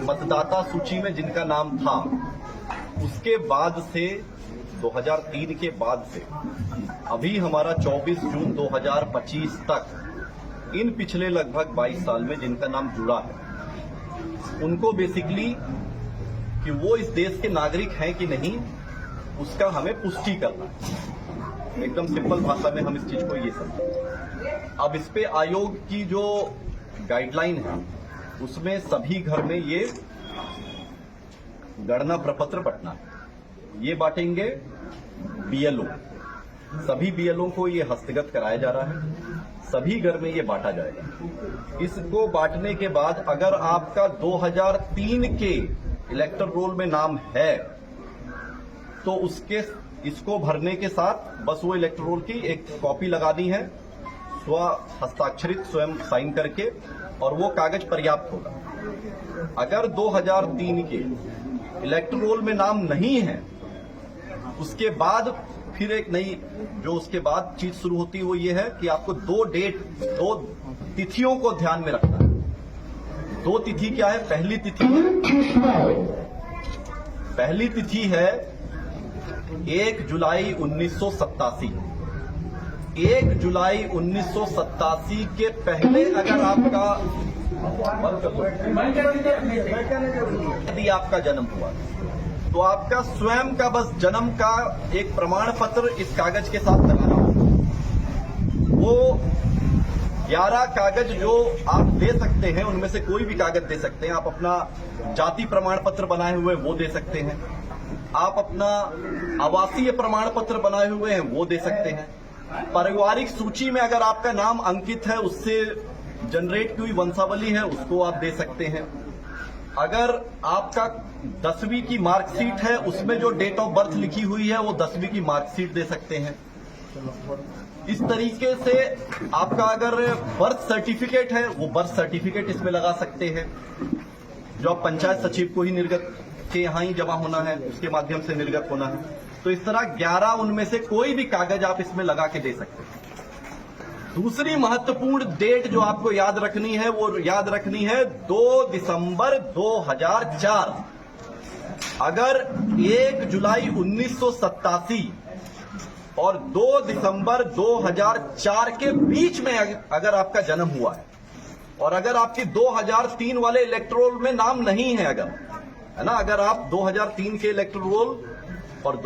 मतदाता सूची में जिनका नाम था, उसके बाद से 2003 के बाद से अभी हमारा 24 जून 2025 तक इन पिछले लगभग 22 साल में जिनका नाम जुड़ा है, उनको बेसिकली कि वो इस देश के नागरिक हैं कि नहीं, उसका हमें पुष्टि करना है। एकदम सिंपल भाषा में हम इस चीज को ये समझें। अब इस पे आयोग की जो गाइडलाइन है, उसमें सभी घर में ये गणना प्रपत्र बंटना है। ये बांटेंगे बीएलओ, सभी बीएलओ को ये हस्तगत कराया जा रहा है, सभी घर में ये बांटा जाएगा। इसको बांटने के बाद अगर आपका 2003 के इलेक्टर रोल में नाम है तो इसको भरने के साथ बस वो इलेक्टर रोल की एक कॉपी लगानी है, स्व हस्ताक्षरित स्वयं साइन करके, और वो कागज पर्याप्त होगा। अगर 2003 के इलेक्टर रोल में नाम नहीं है, उसके बाद फिर एक नई जो उसके बाद चीज शुरू होती है वो ये है कि आपको दो तिथियों को ध्यान में रखना है। दो तिथि क्या है? पहली तिथि है 1 जुलाई 1987। 1 जुलाई 1987 के पहले अगर यदि आपका जन्म हुआ तो आपका स्वयं का बस जन्म का एक प्रमाण पत्र इस कागज के साथ लगाना होगा। वो 11 कागज जो आप दे सकते हैं, उनमें से कोई भी कागज दे सकते हैं। आप अपना जाति प्रमाण पत्र बनाए हुए वो दे सकते हैं, आप अपना आवासीय प्रमाण पत्र बनाए हुए हैं वो दे सकते हैं, पारिवारिक सूची में अगर आपका नाम अंकित है, उससे जनरेट हुई वंशावली है, उसको आप दे सकते हैं। अगर आपका 10वीं की मार्कशीट है, उसमें जो डेट ऑफ बर्थ लिखी हुई है वो 10वीं की मार्कशीट दे सकते हैं। इस तरीके से आपका अगर बर्थ सर्टिफिकेट है, वो बर्थ सर्टिफिकेट इसमें लगा सकते हैं, जो आप पंचायत सचिव को ही निर्गत के यहां ही जमा होना है, उसके माध्यम से निर्गत होना है। तो इस तरह 11 उनमें से कोई भी कागज आप इसमें लगा के दे सकते हैं। दूसरी महत्वपूर्ण डेट जो आपको याद रखनी है, वो याद रखनी है 2 दिसंबर 2004। अगर 1 जुलाई 1987 और 2 दिसंबर 2004 के बीच में अगर आपका जन्म हुआ है, और अगर आपके 2003 वाले इलेक्टोरल में नाम नहीं है, अगर है ना, अगर आप 2003 के इलेक्टोरल और